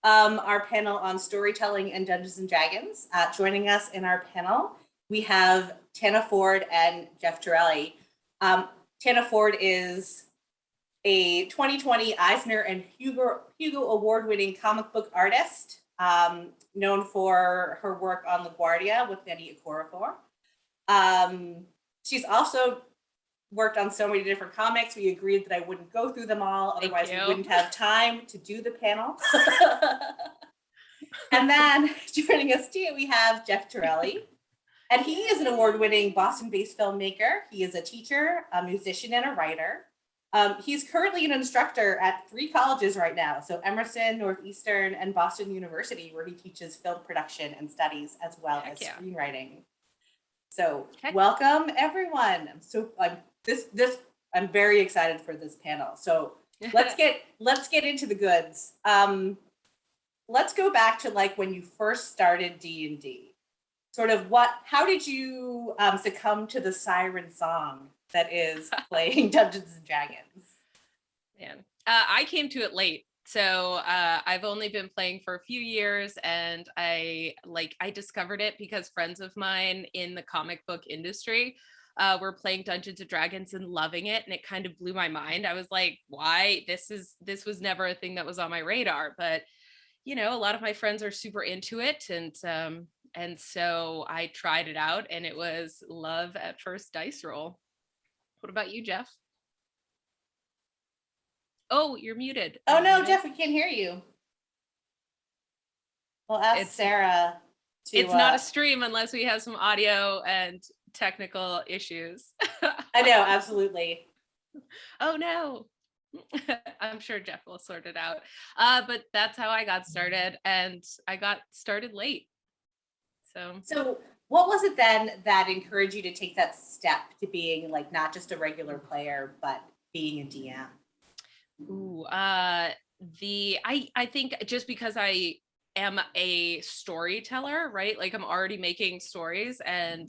our panel on storytelling and Dungeons and Dragons. Joining us in our panel, we have Tana Ford and Geoff Torelli. Tana Ford is a 2020 Eisner and Hugo Award-winning comic book artist, known for her work on LaGuardia with Nettie Okorafor. She's also worked on so many different comics. We agreed that I wouldn't go through them all, otherwise we wouldn't have time to do the panel. And then joining us too, we have Geoff Torelli. And he is an award-winning Boston-based filmmaker. He is a teacher, a musician, and a writer. He's currently an instructor at 3 colleges right now. So Emerson, Northeastern, and Boston University, where he teaches film production and studies as well as screenwriting. So welcome everyone. I'm very excited for this panel. So let's get into the goods. Let's go back to like when you first started D&D. Sort of how did you succumb to the siren song that is playing Dungeons and Dragons? Man, I came to it late. So I've only been playing for a few years, and I discovered it because friends of mine in the comic book industry were playing Dungeons and Dragons and loving it, and it kind of blew my mind. I was like, why? This was never a thing that was on my radar, but you know, a lot of my friends are super into it, and so I tried it out, and it was love at first dice roll. What about you, Geoff? Oh, you're muted. Oh no, Geoff, we can't hear you. We'll ask Sarah. It's not a stream unless we have some audio and technical issues. I know, absolutely. Oh no. I'm sure Geoff will sort it out. But that's how I got started, and I got started late. So what was it then that encouraged you to take that step to being like not just a regular player, but being a DM? Ooh, I think just because I am a storyteller, right? Like I'm already making stories and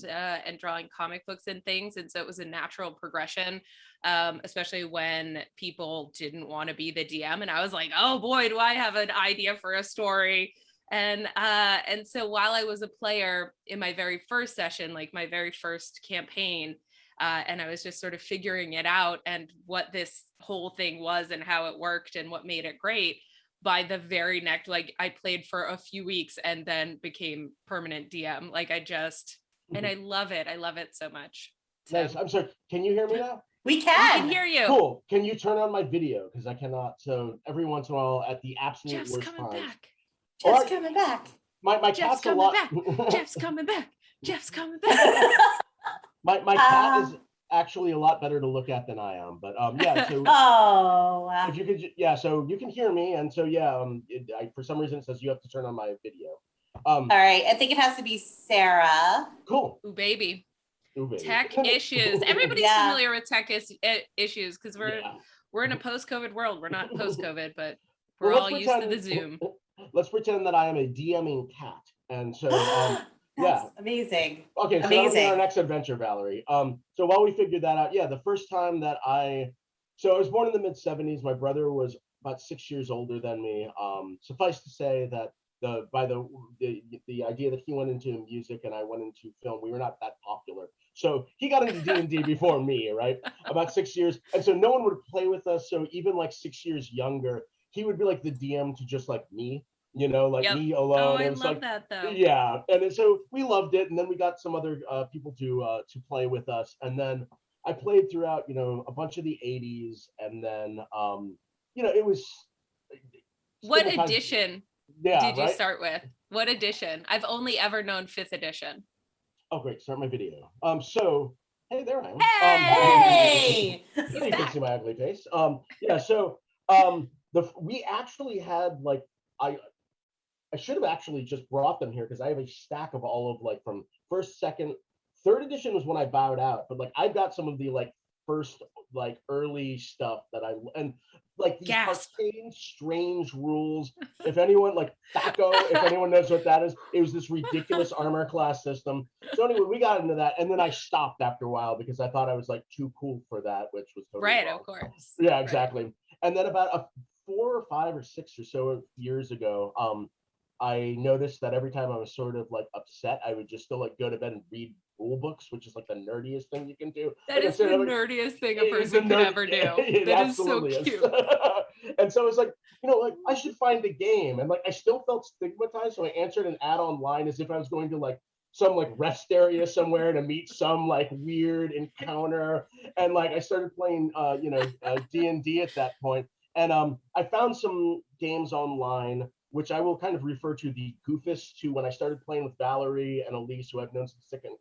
drawing comic books and things, and so it was a natural progression. Especially when people didn't want to be the DM, and I was like, oh boy, do I have an idea for a story. And so while I was a player in my very first session, like my very first campaign, and I was just sort of figuring it out and what this whole thing was and how it worked and what made it great, by the very next, like I played for a few weeks and then became permanent DM. Like and I love it. I love it so much. So. Nice. I'm sorry. Can you hear me now? We can. We can hear you. Cool. Can you turn on my video? Because I cannot. So every once in a while, at the absolute Geoff's worst coming times. back. Geoff's coming back. My Geoff's cat's a lot. Geoff's coming back. Geoff's coming back. my cat is actually a lot better to look at than I am. But yeah. So if you could, so you can hear me, and so for some reason it says you have to turn on my video. All right. I think it has to be Sarah. Cool. Ooh, baby. Ooh, baby. Tech issues. Everybody's familiar with tech issues because we're in a post-COVID world. We're not post-COVID, but we're all used to the Zoom. Let's pretend that I am a DMing cat, and so That's amazing. Okay, so that'll be our next adventure, Valerie. So while we figured that out, the first time that I was born in the mid-70s. My brother was about 6 years older than me. Suffice to say that the idea that he went into music and I went into film, we were not that popular. So he got into D&D before me, right? About 6 years. And so no one would play with us. So even like 6 years younger, he would be like the DM to just like me, me alone. Oh, I love like that though. Yeah. And so we loved it. And then we got some other people to play with us. And then I played throughout, a bunch of the 80s. And then, it was. What edition did you right? start with? What edition? I've only ever known 5th edition. Oh, great. Start my video. So, hey, there I am. Hey! You can see my ugly face. We actually had I should have actually just brought them here because I have a stack of all of from first, second, third edition was when I bowed out, but I've got some of the first early stuff that these arcane strange rules. If anyone THACO, if anyone knows what that is, it was this ridiculous armor class system. So anyway, we got into that, and then I stopped after a while because I thought I was too cool for that, which was totally right, wrong. Of course. Yeah, exactly. Right. And then about 4 or 5 or 6 or so years ago, I noticed that every time I was sort of like upset, I would just still like go to bed and read rule books, which is like the nerdiest thing you can do. That Like is the instead of like, nerdiest thing a it is a person could nerd, ever do. it That is so absolutely is. cute. And so it's like, like I should find a game, and like I still felt stigmatized, so I answered an ad online as if I was going to like some like rest area somewhere to meet some like weird encounter, and like I started playing D&D at that point, and I found some games online which I will kind of refer to the goofus to when I started playing with Valerie and Elise, who I've known since second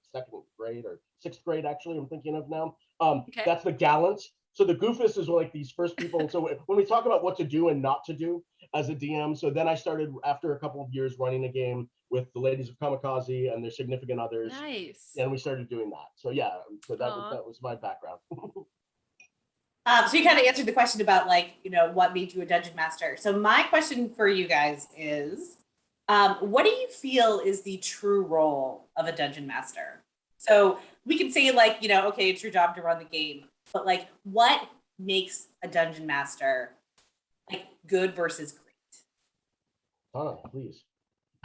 grade or sixth grade, actually, I'm thinking of now. Okay. That's the gallants. So the goofus is like these first people. So when we talk about what to do and not to do as a DM, so then I started after a couple of years running a game with the Ladies of Kamikaze and their significant others. Nice. And we started doing that. So yeah, so that Aw. was my background. So you kind of answered the question about like, what made you a dungeon master. So my question for you guys is, what do you feel is the true role of a dungeon master? So we can say like, okay, it's your job to run the game, but like what makes a dungeon master like good versus great? Tana, please.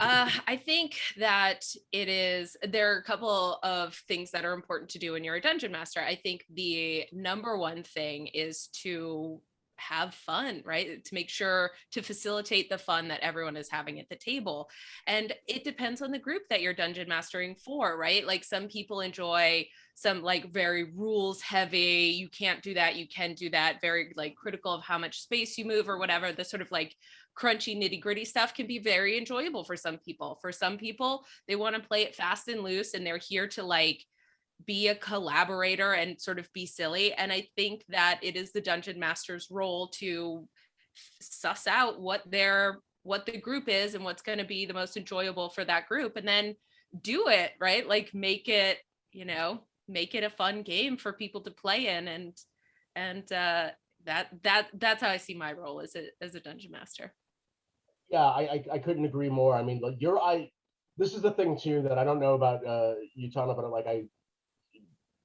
I think that there are a couple of things that are important to do when you're a dungeon master. I think the number one thing is to have fun, right? To make sure to facilitate the fun that everyone is having at the table. And it depends on the group that you're dungeon mastering for, right? Like some people enjoy some like very rules heavy, you can't do that, you can do that, very like critical of how much space you move or whatever. The sort of like crunchy nitty gritty stuff can be very enjoyable for some people. For some people, they want to play it fast and loose and they're here to like be a collaborator and sort of be silly. And I think that it is the dungeon master's role to suss out what the group is and what's going to be the most enjoyable for that group, and then do it, right? Like make it a fun game for people to play in, and that's how I see my role as a dungeon master. Yeah, I couldn't agree more. I mean, like this is the thing too that I don't know about you, Tana, but like I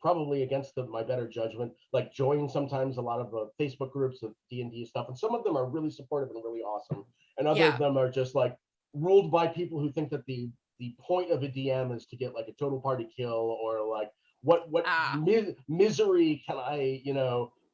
probably against my better judgment, like join sometimes a lot of Facebook groups of D&D stuff, and some of them are really supportive and really awesome, and other of them are just like ruled by people who think that the point of a DM is to get like a total party kill, or like what misery can I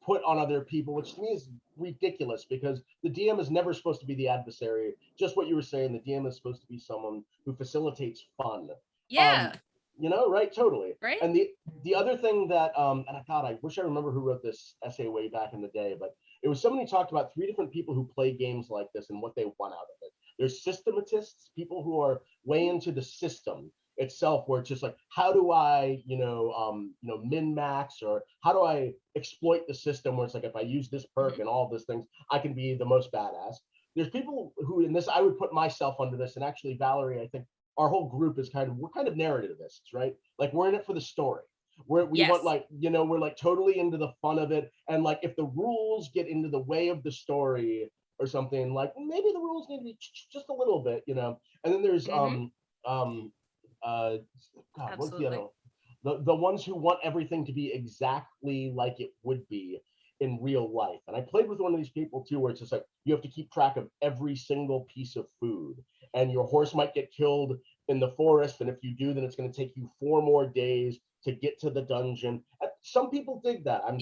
put on other people, which to me is ridiculous because the DM is never supposed to be the adversary. Just what you were saying, the DM is supposed to be someone who facilitates fun. Yeah. Right? Totally. Right. And the other thing that, and I wish I remember who wrote this essay way back in the day, but it was someone who talked about 3 different people who play games like this and what they want out of it. There's systematists, people who are way into the system itself, where it's just like, how do I, min max, or how do I exploit the system, where it's like, if I use this perk and all these things, I can be the most badass. There's people who, in this, I would put myself under this, and actually Valerie, I think our whole group is we're kind of narrativists, right? Like we're in it for the story. We want like, we're like totally into the fun of it. And like, if the rules get into the way of the story or something, like maybe the rules need to be just a little bit, And then there's, what's the other one? The ones who want everything to be exactly like it would be in real life. And I played with one of these people too, where it's just like, you have to keep track of every single piece of food, and your horse might get killed in the forest, and if you do, then it's going to take you 4 more days to get to the dungeon. Some people dig that. I'm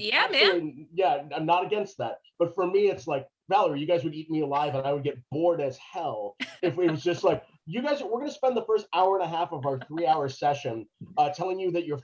not against that, but for me it's like, Valerie, you guys would eat me alive, and I would get bored as hell if it was just like, you guys, we're going to spend the first hour and a half of our 3-hour session telling you that your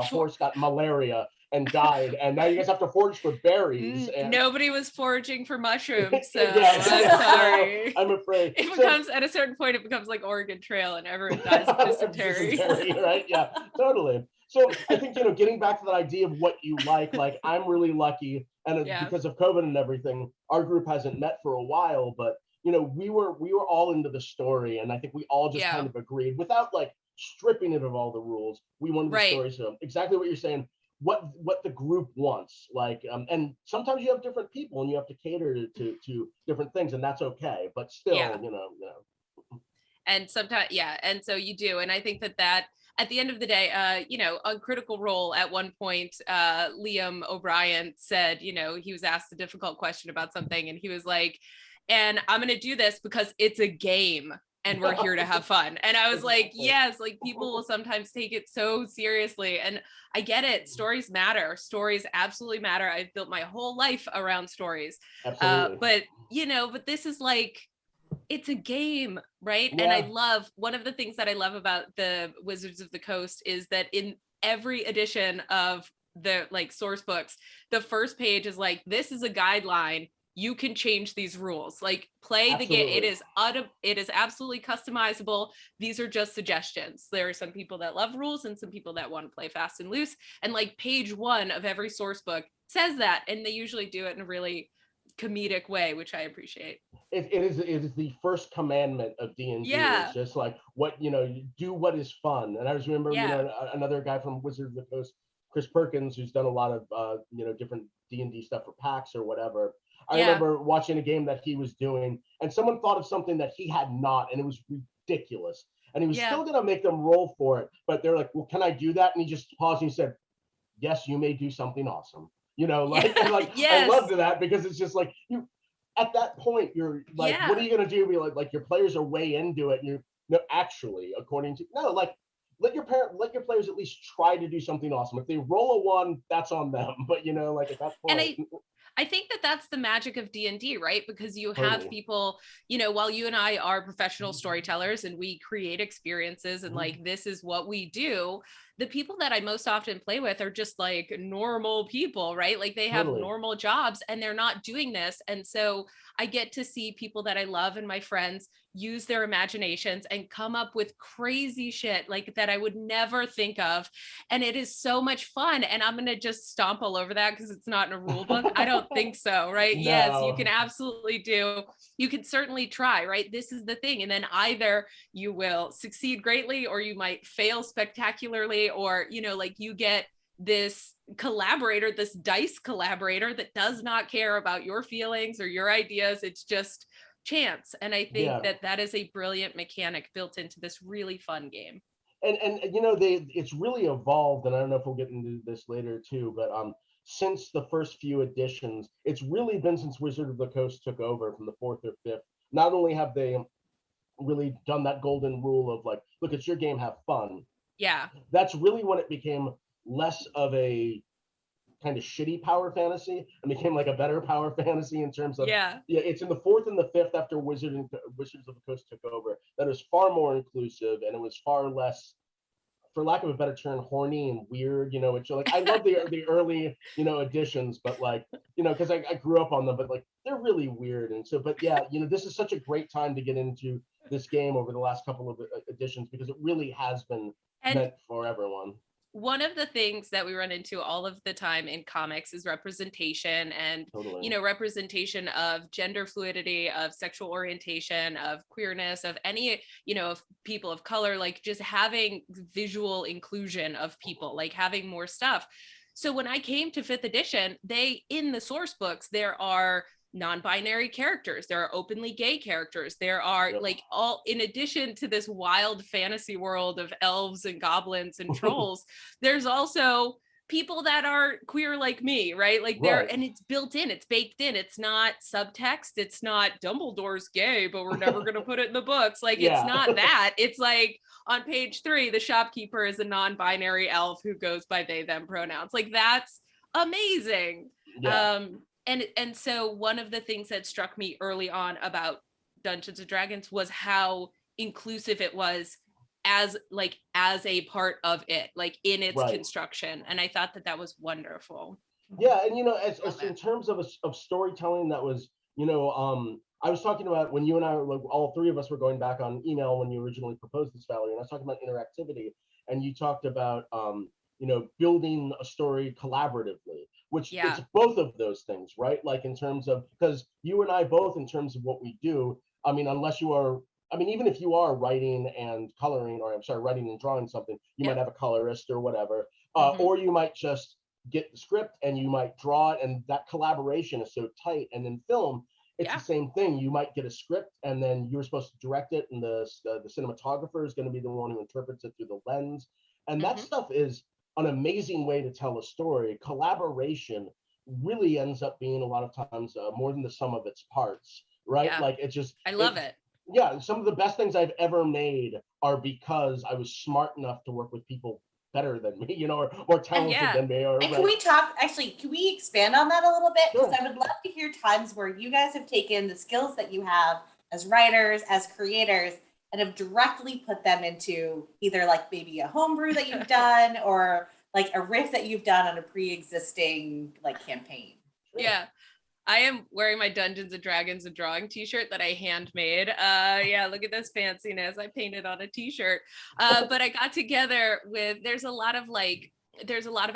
horse got malaria and died, and now you guys have to forage for berries. And nobody was foraging for mushrooms, so I'm sorry. I'm afraid. It becomes, at a certain point, it becomes like Oregon Trail, and everyone dies of dysentery. Right? Yeah, totally. So I think, getting back to that idea of what you like I'm really lucky, and because of COVID and everything, our group hasn't met for a while, but we were all into the story, and I think we all just kind of agreed without like stripping it of all the rules. We wanted the story, so exactly what you're saying, what the group wants, and sometimes you have different people and you have to cater to different things, and that's okay, but still, and sometimes and so you do, and I think that at the end of the day, you know, on Critical Role at one point, Liam O'Brien said, you know, he was asked a difficult question about something and he was like, and I'm going to do this because it's a game and we're here to have fun. And I was like, yes, like people will sometimes take it so seriously. And I get it. Stories matter. Stories absolutely matter. I've built my whole life around stories. Absolutely. But, you know, but this is like, it's a game, right? Yeah. And I love, one of the things that I love about the Wizards of the Coast is that in every edition of the like source books, the first page is like, this is a guideline. You can change these rules, like play the game. It is absolutely customizable. These are just suggestions. There are some people that love rules and some people that want to play fast and loose. And like page 1 of every source book says that, and they usually do it in a really comedic way, which I appreciate. It is the first commandment of D&D. Yeah. It's just like, what, you know, you do what is fun. And I just remember, you know, another guy from Wizards of the Coast, Chris Perkins, who's done a lot of, you know, different D&D stuff for PAX or whatever. I remember watching a game that he was doing, and someone thought of something that he had not, and it was ridiculous. And he was still going to make them roll for it, but they're like, well, can I do that? And he just paused and he said, yes, you may do something awesome. You know, like, and like I love that, because it's just like, you, at that point, you're like, what are you going to do? Be like your players are way into it. You no, actually, according to, no, like, let your players at least try to do something awesome. If they roll a 1, that's on them. But, you know, like at that point. And I think that that's the magic of D&D, right? Because you have people, you know, while you and I are professional storytellers and we create experiences and like, this is what we do, the people that I most often play with are just like normal people, right? Like they have normal jobs and they're not doing this. And so I get to see people that I love and my friends use their imaginations and come up with crazy shit like that I would never think of. And it is so much fun. And I'm going to just stomp all over that because it's not in a rule book. I don't think so, right? No. Yes, you can absolutely do. You can certainly try, right? This is the thing. And then either you will succeed greatly or you might fail spectacularly, or, you know, like you get this collaborator, this dice collaborator that does not care about your feelings or your ideas. It's just chance. And I think that that is a brilliant mechanic built into this really fun game. And you know, it's really evolved, and I don't know if we'll get into this later too, but since the first few editions, it's really been since Wizard of the Coast took over from the 4th or 5th. Not only have they really done that golden rule of like, look, it's your game, have fun. Yeah. That's really when it became less of a kind of shitty power fantasy and became like a better power fantasy in terms of it's in the 4th and the 5th after Wizards of the Coast took over that was far more inclusive, and it was far less, for lack of a better term, horny and weird, you know, which like I love the early, you know, editions, but like, you know, because I grew up on them, but like they're really weird. And so, but yeah, you know, this is such a great time to get into this game over the last couple of editions, because it really has been meant for everyone. One of the things that we run into all of the time in comics is representation, and you know, representation of gender fluidity, of sexual orientation, of queerness, of any, you know, of people of color, like just having visual inclusion of people, like having more stuff. So when I came to 5th edition, in the source books, there are non-binary characters, there are openly gay characters, there are like, all in addition to this wild fantasy world of elves and goblins and trolls, there's also people that are queer like me, right? Like and it's built in, it's baked in, it's not subtext, it's not Dumbledore's gay but we're never going to put it in the books, like it's not that. It's like on page 3 the shopkeeper is a non-binary elf who goes by they them pronouns. Like that's amazing. And so one of the things that struck me early on about Dungeons and Dragons was how inclusive it was as a part of it, like in its construction. And I thought that was wonderful. Yeah. And, you know, as in terms of storytelling, that was, you know, I was talking about when you and I, like, all 3 of us were going back on email when you originally proposed this, Valerie, and I was talking about interactivity, and you talked about, you know, building a story collaboratively, which it's both of those things, right? Like in terms of, because you and I both, in terms of what we do, I mean, unless you are, I mean, even if you are writing and coloring, or I'm sorry, writing and drawing something, you might have a colorist or whatever, or you might just get the script and you might draw it, and that collaboration is so tight. And in film, it's the same thing. You might get a script and then you're supposed to direct it, and the cinematographer is going to be the one who interprets it through the lens. And that stuff is an amazing way to tell a story. Collaboration really ends up being a lot of times more than the sum of its parts, right? Yeah. Like it's just, I love it. Yeah, some of the best things I've ever made are because I was smart enough to work with people better than me, you know, or more talented than me. Or and can we can we expand on that a little bit? Because I would love to hear times where you guys have taken the skills that you have as writers, as creators, and have directly put them into either like maybe a homebrew that you've done or like a riff that you've done on a pre-existing like campaign. Yeah. I am wearing my Dungeons and Dragons and Drawing t-shirt that I handmade. Yeah, look at this fanciness. I painted on a t-shirt. But I got together with, there's a lot of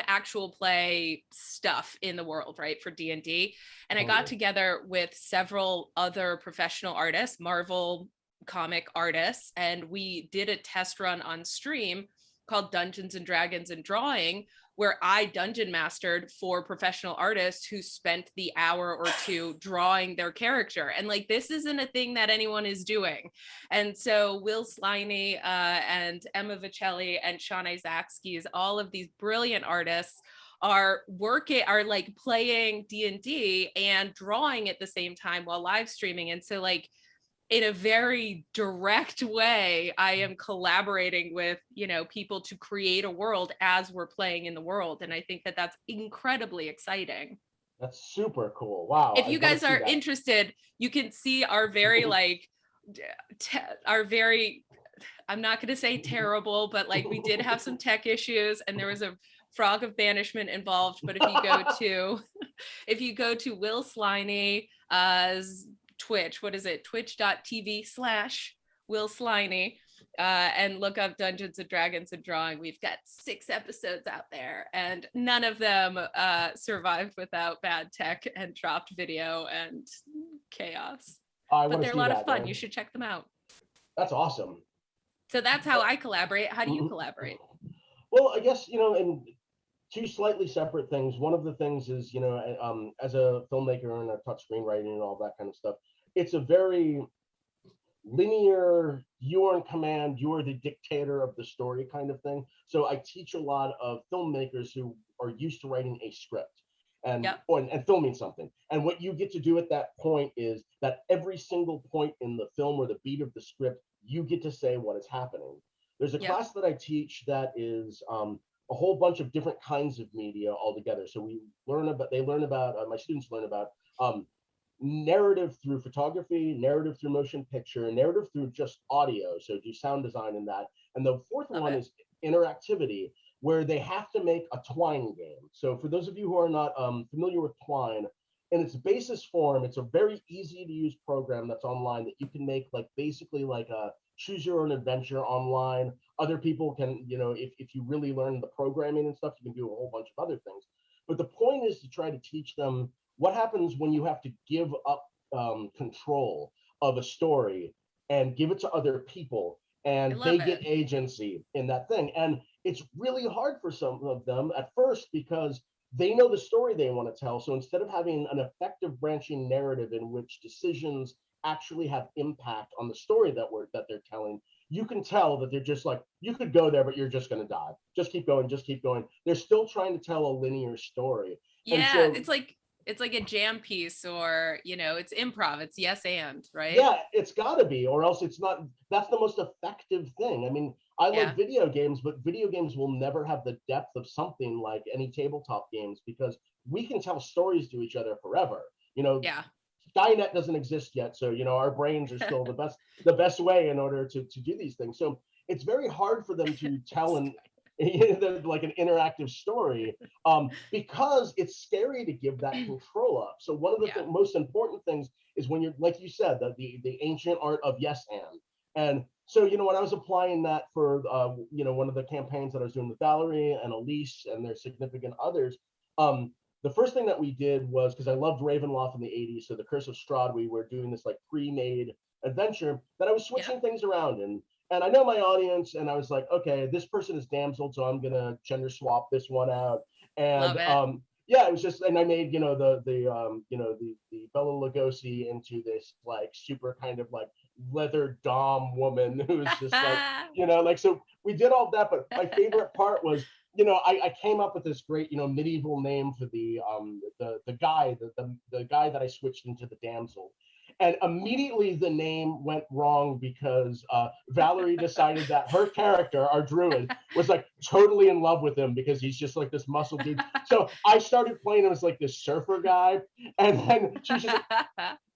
actual play stuff in the world, right, for D&D. And I got together with several other professional artists, Marvel comic artists, and we did a test run on stream called Dungeons and Dragons and Drawing, where I dungeon mastered for professional artists who spent the hour or two drawing their character. And like, this isn't a thing that anyone is doing. And so Will Sliney and Emma Vicelli and Sean Isaacskis, all of these brilliant artists are like playing D&D and drawing at the same time while live streaming. And so like, in a very direct way, I am collaborating with, you know, people to create a world as we're playing in the world. And I think that that's incredibly exciting. That's super cool. Wow. If you guys are interested, you can see our very like, I'm not going to say terrible, but like we did have some tech issues and there was a frog of banishment involved. But if you go to Will Sliney, Twitch, what is it? Twitch.tv/Will Sliney, and look up Dungeons and Dragons and Drawing. We've got 6 episodes out there and none of them survived without bad tech and dropped video and chaos. But they're a lot of fun. Man. You should check them out. That's awesome. So that's how I collaborate. How do you collaborate? Well, I guess, you know, and 2 slightly separate things. One of the things is, you know, as a filmmaker and a touch screenwriting and all that kind of stuff, it's a very linear, you are in command, you are the dictator of the story kind of thing. So I teach a lot of filmmakers who are used to writing a script and filming something. And what you get to do at that point is that every single point in the film or the beat of the script, you get to say what is happening. There's a class that I teach that is a whole bunch of different kinds of media all together. So my students learn about narrative through photography, narrative through motion picture, narrative through just audio. So do sound design in that. And the fourth one is interactivity, where they have to make a Twine game. So for those of you who are not familiar with Twine, in its basis form, it's a very easy to use program that's online that you can make like basically like a choose your own adventure online. Other people can, you know, if you really learn the programming and stuff, you can do a whole bunch of other things. But the point is to try to teach them what happens when you have to give up control of a story and give it to other people, and they get agency in that thing. And it's really hard for some of them at first because they know the story they want to tell. So instead of having an effective branching narrative in which decisions actually have impact on the story that they're telling, you can tell that they're just like, you could go there, but you're just going to die. Just keep going, just keep going. They're still trying to tell a linear story. Yeah, so, it's like a jam piece, or, you know, it's improv, it's yes and, right? Yeah, it's gotta be, or else it's not. That's the most effective thing. I mean, I love video games, but video games will never have the depth of something like any tabletop games, because we can tell stories to each other forever. You know, Skynet doesn't exist yet, so, you know, our brains are still the best way in order to do these things. So it's very hard for them to tell like an interactive story, because it's scary to give that control up. So one of the most important things is when you're, like you said, the ancient art of yes and so, you know, when I was applying that for you know, one of the campaigns that I was doing with Valerie and Elise and their significant others, the first thing that we did was, because I loved Ravenloft in the 80s, so the Curse of Strahd, we were doing this like pre-made adventure that I was switching things around in. And I know my audience, and I was like, okay, this person is damsel, so I'm gonna gender swap this one out. And yeah, it was just, and I made, the Bella Lugosi into this like super kind of like leather dom woman who's just like, like, so we did all that. But my favorite part was, I came up with this great, medieval name for the guy, the guy that I switched into the damsel. And immediately the name went wrong because Valerie decided that her character, our druid, was like totally in love with him because he's just like this muscle dude. So I started playing him as like this surfer guy. And then she was just like,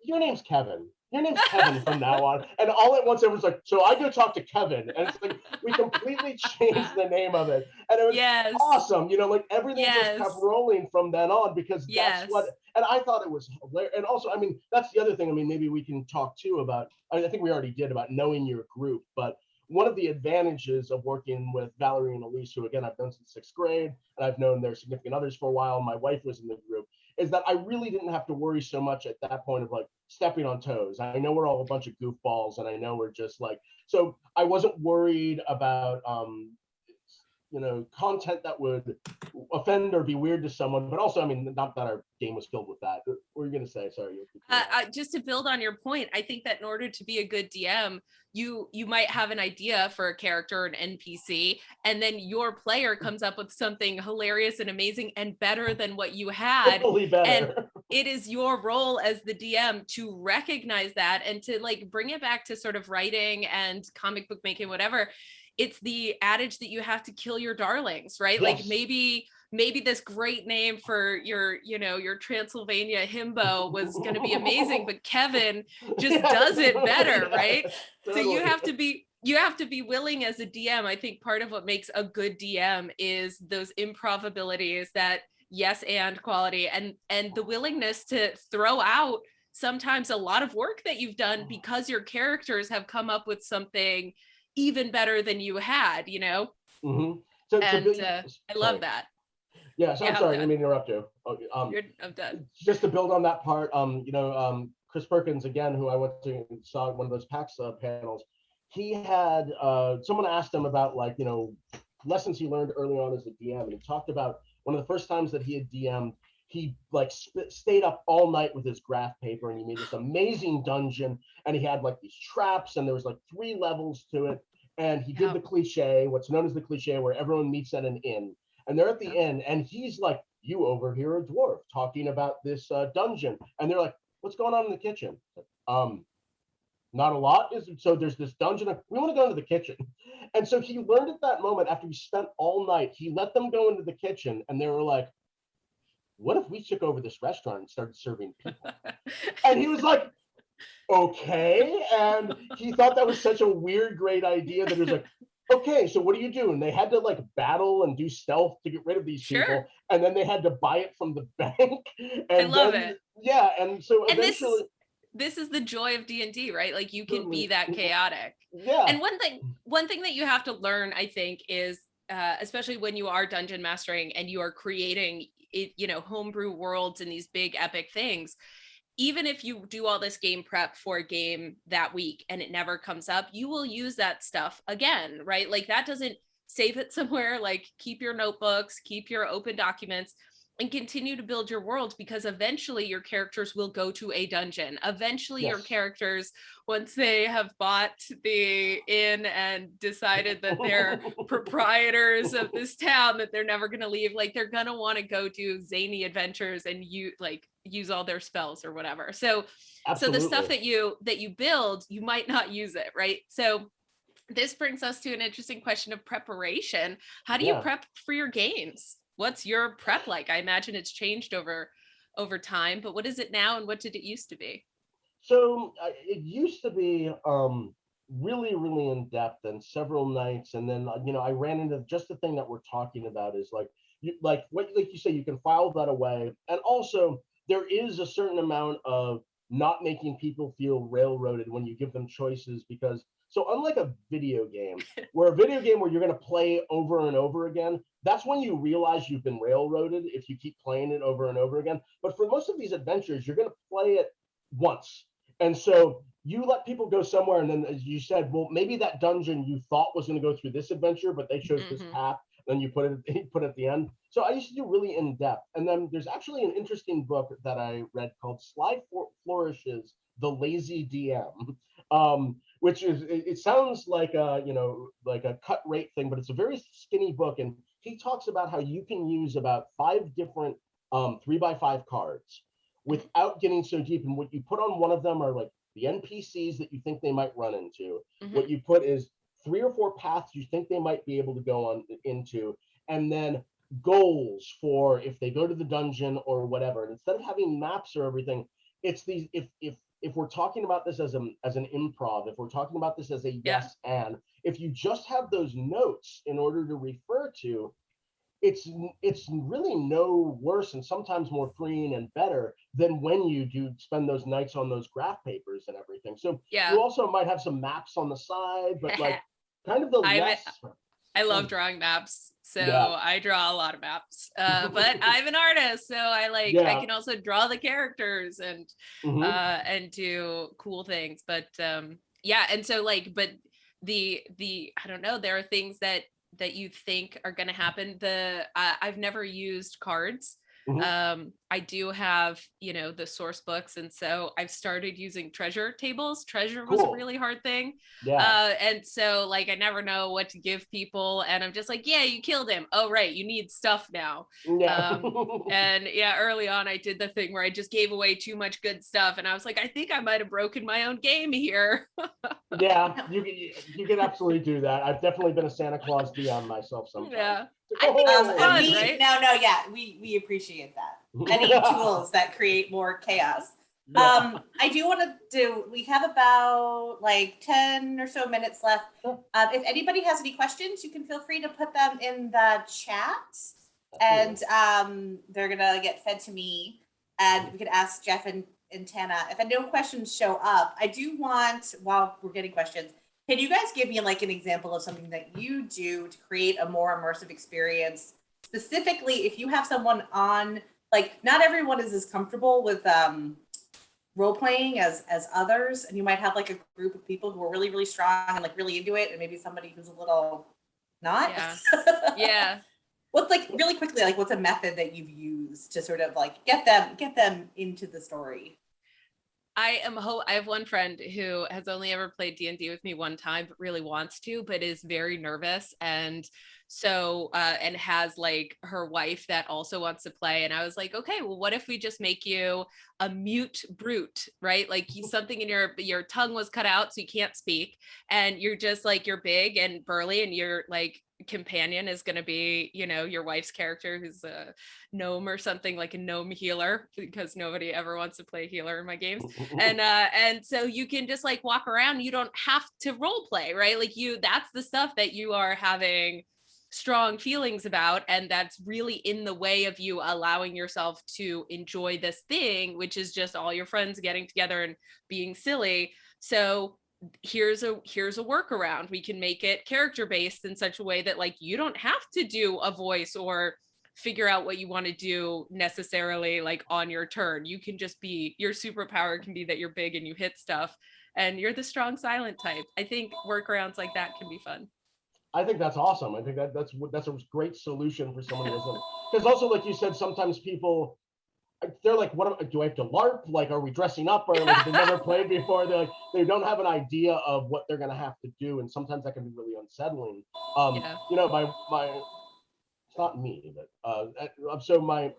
your name's Kevin. Your name's Kevin from now on. And all at once it was like, so I go talk to Kevin. And it's like, we completely changed the name of it. And it was awesome. Like everything just kept rolling from then on because that's what, and I thought it was hilarious. And also, I mean, that's the other thing. I mean, maybe we can talk too about, I think we already did, about knowing your group. But one of the advantages of working with Valerie and Elise, who again, I've known since 6th grade, and I've known their significant others for a while. My wife was in the group, is that I really didn't have to worry so much at that point of like stepping on toes. I know we're all a bunch of goofballs, and I know we're just like, so I wasn't worried about, content that would offend or be weird to someone, but also, I mean, not that our game was filled with that. What were you going to say? Sorry. Just to build on your point, I think that in order to be a good DM, you might have an idea for a character, an NPC, and then your player comes up with something hilarious and amazing and better than what you had. And it is your role as the DM to recognize that and to like bring it back to sort of writing and comic book making, whatever. It's the adage that you have to kill your darlings, right? Like maybe this great name for your Transylvania himbo was going to be amazing, but Kevin just does it better, right? Totally. So you have to be willing as a DM. I think part of what makes a good DM is those improbabilities, that yes and quality, and the willingness to throw out sometimes a lot of work that you've done because your characters have come up with something even better than you had, Mm-hmm. I love that. Yeah, so I'm sorry, I didn't mean to interrupt you. I'm done. Just to build on that part, Chris Perkins, again, who I went to saw one of those PAX panels, he had, someone asked him about like, lessons he learned early on as a DM, and he talked about one of the first times that he had DM'd, he like stayed up all night with his graph paper, and he made this amazing dungeon, and he had like these traps, and there was like 3 levels to it, and he did the cliche, what's known as the cliche, where everyone meets at an inn, and they're at the inn, and he's like, you overhear a dwarf talking about this dungeon, and they're like, what's going on in the kitchen? Not a lot. So there's this dungeon, we want to go into the kitchen. And so he learned at that moment, after we spent all night, he let them go into the kitchen, and they were like, what if we took over this restaurant and started serving people? And he was like, okay. And he thought that was such a weird, great idea that he was like, okay, so what do you do? And they had to like battle and do stealth to get rid of these people. And then they had to buy it from the bank. And I love it. Yeah. And so eventually. This is the joy of D&D, right? Like you can be that chaotic. Yeah. And one thing that you have to learn, I think, is especially when you are dungeon mastering and you are creating homebrew worlds and these big epic things, even if you do all this game prep for a game that week and it never comes up, you will use that stuff again, right? Like that doesn't save it somewhere. Like keep your notebooks, keep your open documents, and continue to build your world, because eventually your characters will go to a dungeon. Eventually your characters, once they have bought the inn and decided that they're proprietors of this town, that they're never going to leave, like they're going to want to go do zany adventures and use all their spells or whatever. So the stuff that you build, you might not use it, right? So this brings us to an interesting question of preparation. How do you prep for your games? What's your prep like? I imagine it's changed over time, but what is it now and what did it used to be? So it used to be really, really in depth and several nights. And then, I ran into just the thing that we're talking about is like you say, you can file that away. And also there is a certain amount of not making people feel railroaded when you give them choices, because so unlike a video game, where you're going to play over and over again, that's when you realize you've been railroaded if you keep playing it over and over again. But for most of these adventures, you're going to play it once. And so you let people go somewhere, and then as you said, well, maybe that dungeon you thought was going to go through this adventure, but they chose this path. then you put it at the end. So I used to do really in depth. And then there's actually an interesting book that I read called Sly Flourishes, The Lazy DM, which is, it sounds like a, like a cut rate thing, but it's a very skinny book. And he talks about how you can use about 5 different 3x5 cards without getting so deep. And what you put on one of them are like the NPCs that you think they might run into. What you put is 3 or 4 paths you think they might be able to go on into, and then goals for if they go to the dungeon or whatever. And instead of having maps or everything, it's these, if we're talking about this as an improv, if we're talking about this as a yes and, if you just have those notes in order to refer to, it's really no worse and sometimes more freeing and better than when you do spend those nights on those graph papers and everything. So you also might have some maps on the side, but like kind of the less. I love drawing maps, so I draw a lot of maps. But I'm an artist, so I can also draw the characters and do cool things. But and so but the I don't know, there are things that you think are going to happen. I've never used cards. I do have, the source books. And so I've started using treasure tables. Treasure was a really hard thing. And so I never know what to give people. And I'm just like, yeah, you killed him. Oh, right. You need stuff now. And early on, I did the thing where I just gave away too much good stuff. And I was like, I think I might've broken my own game here. You can absolutely do that. I've definitely been a Santa Claus DM myself sometimes. Yeah. I think it's fun, right? No, we appreciate that. Any tools that create more chaos. I do want to do, we have about 10 or so minutes left. If anybody has any questions, you can feel free to put them in the chat, and they're gonna get fed to me, and we could ask Geoff and Tana. If no questions show up, I do want, while we're getting questions, can you guys give me an example of something that you do to create a more immersive experience? Specifically, if you have someone on, not everyone is as comfortable with role playing as others, and you might have a group of people who are really, really strong and really into it, and maybe somebody who's a little not. What's really quickly, what's a method that you've used to sort of get them into the story? I have one friend who has only ever played D&D with me one time, but really wants to, but is very nervous. And so, and has her wife that also wants to play. And I was like, okay, well, what if we just make you a mute brute, right? Something in your tongue was cut out, so you can't speak. And you're just you're big and burly, and you're companion is going to be, your wife's character, who's a gnome or something, like a gnome healer, because nobody ever wants to play healer in my games. And so you can just walk around. You don't have to role play, right? That's the stuff that you are having strong feelings about, and that's really in the way of you allowing yourself to enjoy this thing, which is just all your friends getting together and being silly. So here's a workaround. We can make it character based in such a way that you don't have to do a voice or figure out what you want to do necessarily on your turn. You can just be, your superpower can be that you're big and you hit stuff, and you're the strong silent type. I think workarounds like that can be fun. I think that's awesome. I think that's a great solution for someone who doesn't, because also, like you said, sometimes people, they're like, what do I have to LARP? Are we dressing up, or they've never played before? They don't have an idea of what they're going to have to do. And sometimes that can be really unsettling. My it's not me, but so my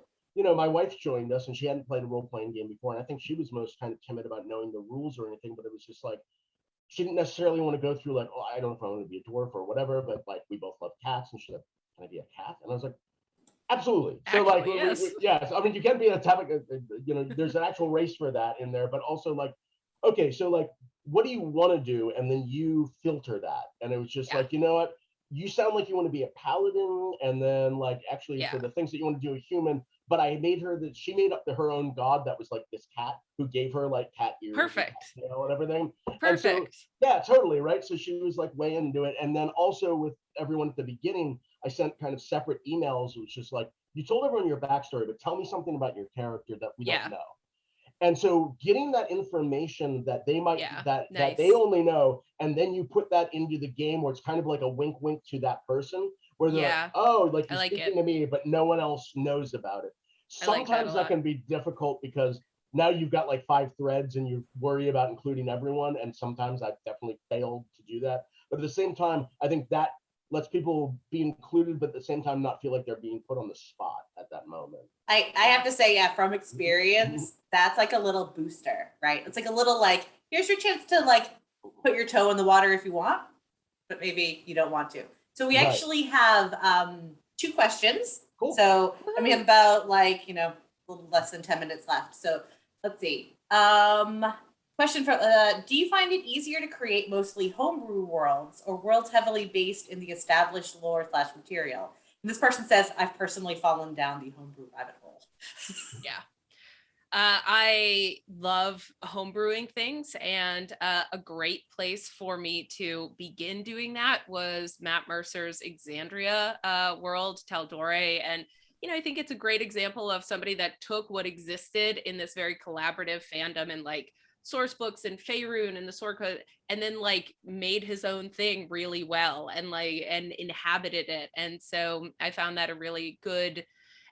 wife joined us, and she hadn't played a role-playing game before. And I think she was most kind of timid about knowing the rules or anything, but it was just she didn't necessarily want to go through I don't know if I want to be a dwarf or whatever, but we both love cats, and she's like, can I be a cat? And I was like, absolutely. So yes. I mean, you can be a type of, there's an actual race for that in there, but also okay, so what do you want to do? And then you filter that. And it was just you know what? You sound like you want to be a paladin, and then actually for the things that you want to do a human. But I made her she made up her own god that was this cat who gave her cat ears, perfect, and everything. Perfect. And so, totally right. So she was way into it, and then also with everyone at the beginning, I sent kind of separate emails. It was just you told everyone your backstory, but tell me something about your character that we don't know. And so getting that information that they might that they only know, and then you put that into the game where it's kind of like a wink to that person, where they're Yeah, like, oh, like I you're like speaking it. to me, but no one else knows about it. I like that a Sometimes that lot. can be difficult because now you've got like 5 threads and you worry about including everyone. And sometimes I've definitely failed to do that. But at the same time, I think that lets people be included, but at the same time not feel like they're being put on the spot at that moment. I have to say, yeah, from experience, that's like a little booster, right? It's like a little like, here's your chance to like put your toe in the water if you want, but maybe you don't want to. So we Right. actually have 2 questions. Cool. So and we have about like, a little less than 10 minutes left. So let's see. Question for do you find it easier to create mostly homebrew worlds or worlds heavily based in the established lore / material? And this person says, I've personally fallen down the homebrew rabbit hole. Yeah. I love homebrewing things, and a great place for me to begin doing that was Matt Mercer's Exandria world, Taldore. And, I think it's a great example of somebody that took what existed in this very collaborative fandom and like source books and Faerun and the sword code, and then like made his own thing really well and inhabited it. And so I found that a really good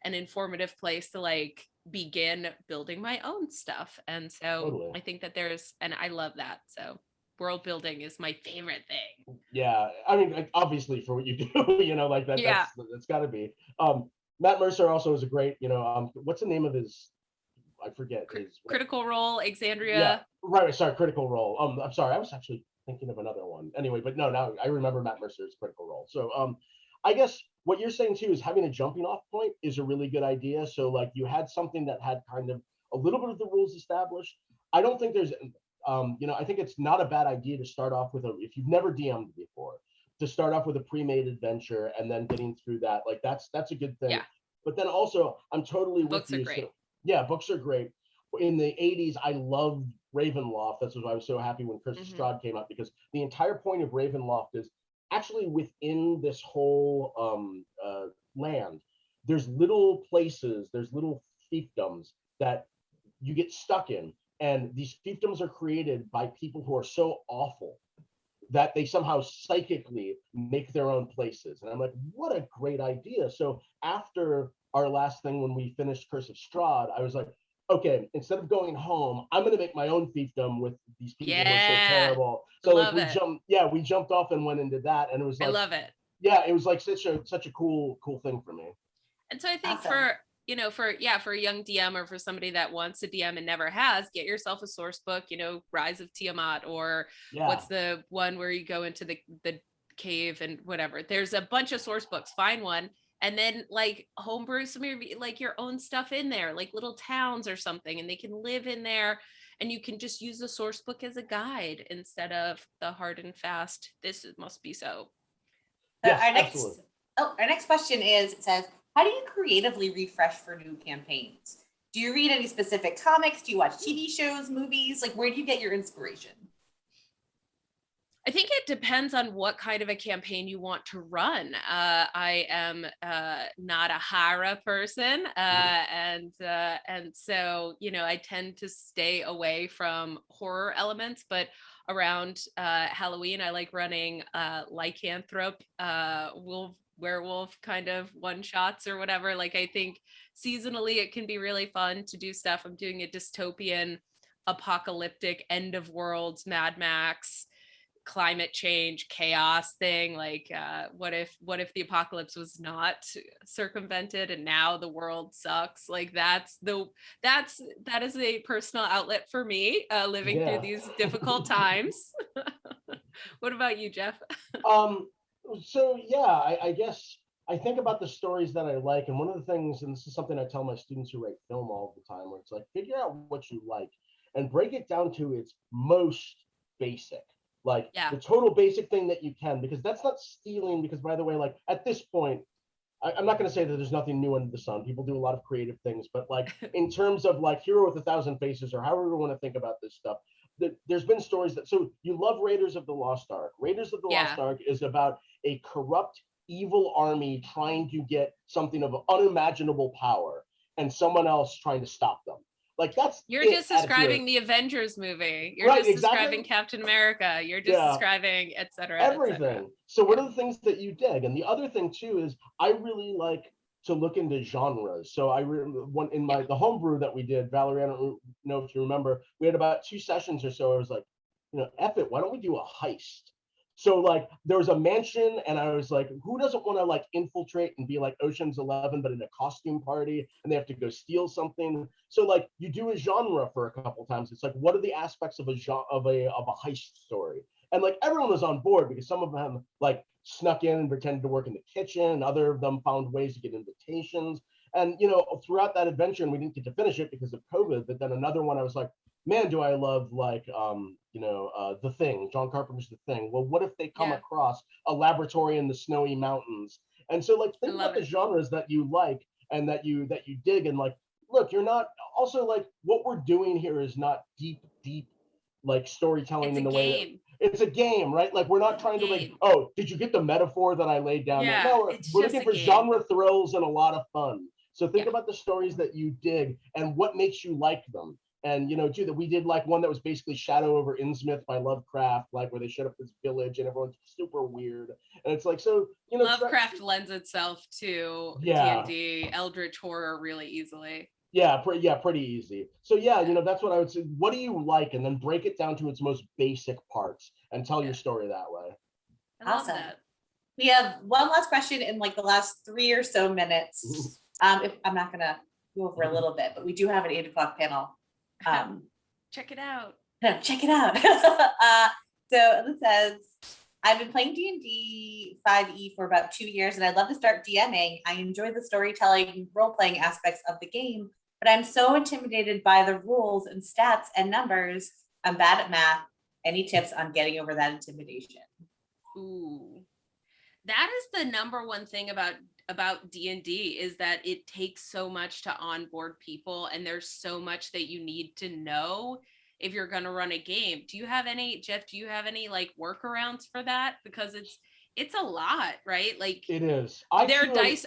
and informative place to like begin building my own stuff. And so Totally. I think that and I love that. So world building is my favorite thing. Yeah, I mean, like, obviously for what you do, like that. Yeah. That's got to be. Matt Mercer also is a great, what's the name of his? I forget his. Critical Role, Exandria. Yeah, right. Sorry, Critical Role. I'm sorry, I was actually thinking of another one. Anyway, but no, now I remember Matt Mercer's Critical Role. So, I guess what you're saying too is having a jumping off point is a really good idea. So, like, you had something that had kind of a little bit of the rules established. I don't think there's, I think it's not a bad idea to start off with if you've never DM'd before, to start off with a pre-made adventure and then getting through that. Like, that's a good thing. Yeah. But then also, I'm totally with Books you. are great. So, yeah, books are great. In the 80s, I loved Ravenloft. That's why I was so happy when Curse of Strahd came out, because the entire point of Ravenloft is actually within this whole land. There's little places, there's little fiefdoms that you get stuck in. And these fiefdoms are created by people who are so awful that they somehow psychically make their own places. And I'm like, what a great idea. So after our last thing, when we finished Curse of Strahd, I was like, okay, instead of going home, I'm going to make my own fiefdom with these people who are so terrible. So like we jumped off and went into that, and it was like, I love it. Yeah, it was like such a cool thing for me. And so I think Awesome. for a young DM or for somebody that wants to DM and never has, get yourself a source book, Rise of Tiamat, or what's the one where you go into the cave and whatever. There's a bunch of source books. Find one. And then like homebrew some of your own stuff in there, like little towns or something, and they can live in there, and you can just use the source book as a guide instead of the hard and fast, this must be so. Yes, our next question says, how do you creatively refresh for new campaigns? Do you read any specific comics? Do you watch TV shows, movies? Like, where do you get your inspiration? I think it depends on what kind of a campaign you want to run. I am not a Hara person, and so I tend to stay away from horror elements. But around Halloween, I like running lycanthrope, werewolf kind of one shots or whatever. Like, I think seasonally it can be really fun to do stuff. I'm doing a dystopian, apocalyptic, end of worlds, Mad Max, climate change, chaos thing. Like, what if the apocalypse was not circumvented and now the world sucks? Like, that is a personal outlet for me, living through these difficult times. What about you, Geoff? So yeah, I guess I think about the stories that I like, and one of the things, and this is something I tell my students who write film all the time, where it's like, figure out what you like and break it down to its most basic, like the total basic thing that you can, because that's not stealing. Because, by the way, like at this point, I'm not going to say that there's nothing new under the sun. People do a lot of creative things, but like in terms of like Hero with 1,000 Faces, or however you want to think about this stuff, there's been stories that, so you love Raiders of the Lost Ark. Raiders of the Lost Ark is about a corrupt, evil army trying to get something of unimaginable power and someone else trying to stop them. Like that's You're it just at its describing root. the Avengers movie. You're Right, just exactly. describing Captain America. You're just Yeah. describing et cetera, et cetera. Everything. So what are the things that you dig? And the other thing too is I really like to look into genres. So I one in my the homebrew that we did, Valerie, I don't know if you remember, we had about 2 sessions or so. I was like, F it, why don't we do a heist? So like there was a mansion, and I was like, who doesn't want to like infiltrate and be like Ocean's 11, but in a costume party, and they have to go steal something. So like you do a genre for a couple times. It's like, what are the aspects of a genre of a heist story? And like everyone was on board because some of them like snuck in and pretended to work in the kitchen, and other of them found ways to get invitations. And throughout that adventure, and we didn't get to finish it because of COVID, but then another one I was like, man, do I love like The Thing, John Carpenter's The Thing. Well, what if they come across a laboratory in the snowy mountains? And so like think about the genres that you like and that you dig, and like, look, you're not also like what we're doing here is not deep like storytelling in the way that it's a game, right? Like we're not trying to like, oh, did you get the metaphor that I laid down there? No, we're looking for genre thrills and a lot of fun. So think about the stories that you dig and what makes you like them. And too, that we did like one that was basically Shadow over Innsmouth by Lovecraft, like where they showed up this village and everyone's super weird. And it's like, so Lovecraft lends itself to D&D Eldritch horror really easily. Yeah, pretty easy. So that's what I would say. What do you like, and then break it down to its most basic parts and tell your story that way. I love that. We have one last question in like the last 3 or so minutes. If I'm not gonna go over a little bit, but we do have an 8 o'clock panel. Check it out. No, check it out. So it says, I've been playing D&D 5e for about 2 years, and I'd love to start DMing. I enjoy the storytelling, role-playing aspects of the game, but I'm so intimidated by the rules and stats and numbers. I'm bad at math. Any tips on getting over that intimidation? Ooh, that is the number one thing about D&D is that it takes so much to onboard people, and there's so much that you need to know if you're going to run a game. Do you have any, Geoff, like workarounds for that? Because it's a lot, right? Like it is. Dice.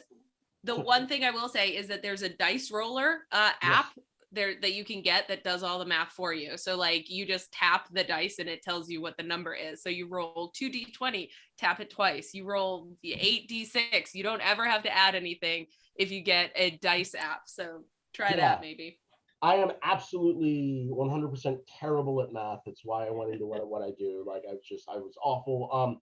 The one thing I will say is that there's a dice roller app there that you can get that does all the math for you. So like you just tap the dice and it tells you what the number is. So you roll 2d20, tap it twice. You roll the 8d6. You don't ever have to add anything if you get a dice app. So try that maybe. I am absolutely 100% terrible at math. It's why I went into what I do. Like I was awful.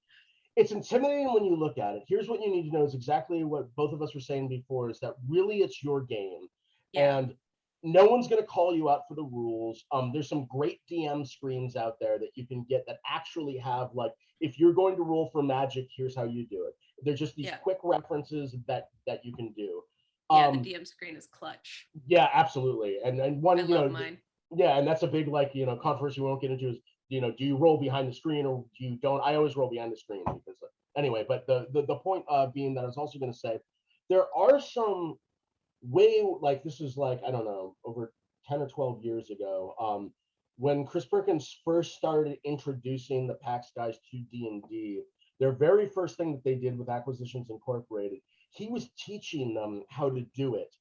It's intimidating when you look at it. Here's what you need to know is exactly what both of us were saying before, is that really it's your game. Yeah. And no one's going to call you out for the rules. There's some great DM screens out there that you can get that actually have, like, if you're going to roll for magic, here's how you do it. There's just these quick references that you can do. Yeah, the DM screen is clutch. Yeah, absolutely. And one, I love mine. Yeah, and that's a big, like, controversy we won't get into is, do you roll behind the screen or do you don't? I always roll behind the screen because anyway, but the point being that I was also going to say, there are some way, like, this is like, I don't know, over 10 or 12 years ago, when Chris Perkins first started introducing the PAX guys to D&D, their very first thing that they did with Acquisitions Incorporated, he was teaching them how to do it.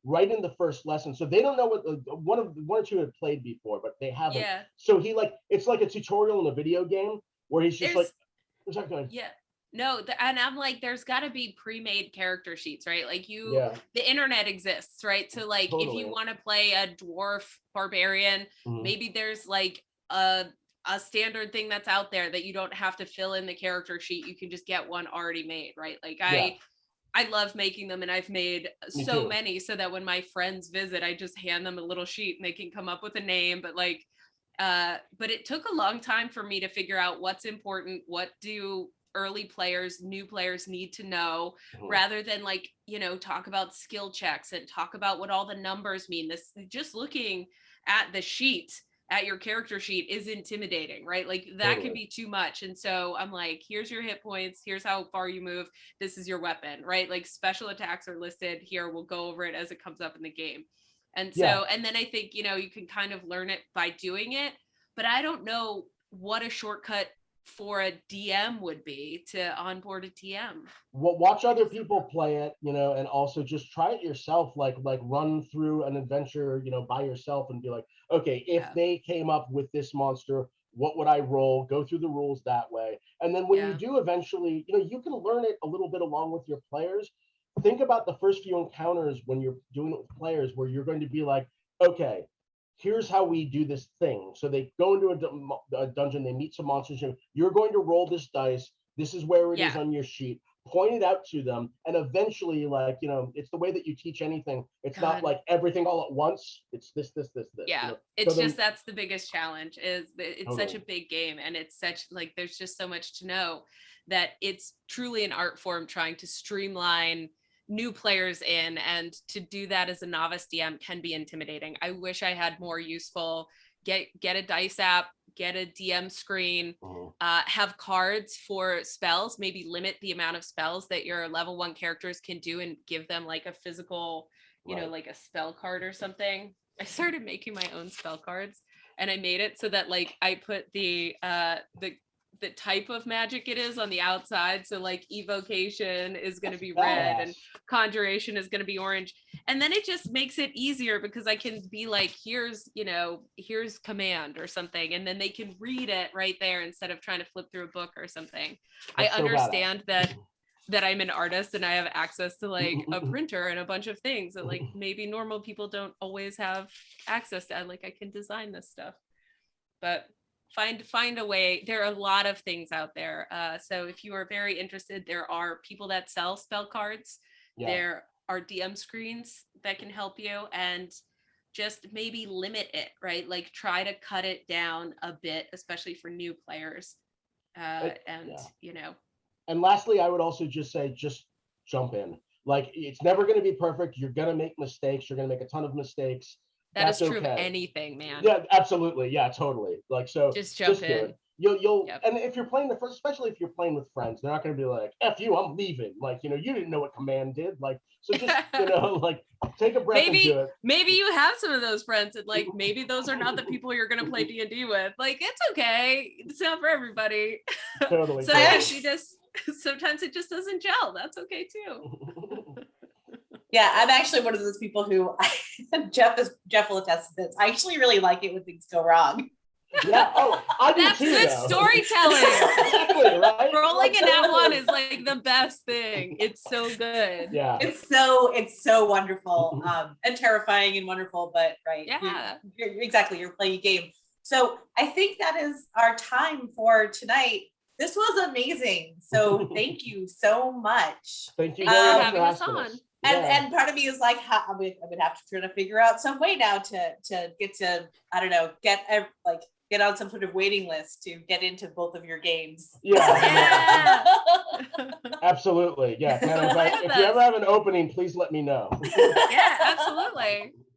Right in the first lesson, so they don't know what one or two had played before, but they haven't. Yeah. So he it's like a tutorial in a video game where he's just No, and I'm like, there's got to be pre-made character sheets, right? Like the internet exists, right? So like, if you want to play a dwarf barbarian, maybe there's like a standard thing that's out there that you don't have to fill in the character sheet. You can just get one already made, right? Like I love making them, and I've made so many so that when my friends visit, I just hand them a little sheet and they can come up with a name. But like, but it took a long time for me to figure out what's important. What do early players, new players need to know, rather than like, talk about skill checks and talk about what all the numbers mean. This just looking at the sheet, at your character sheet, is intimidating, right? Like that can be too much. And so I'm like, here's your hit points, here's how far you move, this is your weapon, right? Like special attacks are listed here, we'll go over it as it comes up in the game. And so and then I think you can kind of learn it by doing it, but I don't know what a shortcut for a DM would be to onboard a DM. Watch other people play it, you know, and also just try it yourself. Like run through an adventure, you know, by yourself and be like, okay, if they came up with this monster, what would I roll? Go through the rules that way. And then when you do eventually, you know, you can learn it a little bit along with your players. Think about the first few encounters when you're doing it with players where you're going to be like, okay, here's how we do this thing. So they go into a dungeon, they meet some monsters. You're going to roll this dice. This is where it is on your sheet. Point it out to them, and eventually, like, you know, it's the way that you teach anything. It's not like everything all at once. It's this. Yeah, you know? It's just that's the biggest challenge. Is it's such a big game, and it's such like there's just so much to know that it's truly an art form trying to streamline new players in, and to do that as a novice DM can be intimidating. I wish I had more useful get a dice app, get a DM screen, have cards for spells, maybe limit the amount of spells that your level 1 characters can do and give them like a physical, you know, like a spell card or something. I started making my own spell cards, and I made it so that like I put the type of magic it is on the outside. So like evocation is going to be red and conjuration is going to be orange. And then it just makes it easier because I can be like, here's command or something. And then they can read it right there instead of trying to flip through a book or something. I understand that I'm an artist and I have access to like a printer and a bunch of things that like maybe normal people don't always have access to. Like I can design this stuff, but find a way. There are a lot of things out there. So if you are very interested, there are people that sell spell cards. There are DM screens that can help you, and just maybe limit it, right? Like try to cut it down a bit, especially for new players. You know. And lastly, I would also just say, just jump in. Like, it's never going to be perfect. You're going to make mistakes. You're going to make a ton of mistakes. That's true of anything, man. Yeah, absolutely. Yeah, totally. Like, so just jump in. You'll and if you're playing especially if you're playing with friends, they're not going to be like, F you, I'm leaving. Like, you know, you didn't know what command did. Like, so just, you know, like take a breath and do it. Maybe you have some of those friends that like, maybe those are not the people you're going to play D&D with. Like, it's okay. It's not for everybody. Totally. Sometimes it just doesn't gel. That's okay too. Yeah, I'm actually one of those people who Geoff will attest to this. I actually really like it when things go wrong. Yeah, I do that's too, good though. Storytelling. Exactly, right? Rolling in that one is like the best thing. It's so good. Yeah, it's so wonderful, and terrifying and wonderful. But right, you're playing a game. So I think that is our time for tonight. This was amazing. So thank you so much. Thank you for having us on. And part of me is like, I'm gonna have to try to figure out some way now to get to, I don't know, get on some sort of waiting list to get into both of your games. Yeah. Absolutely. Yeah. If you ever have an opening, please let me know. Yeah, absolutely.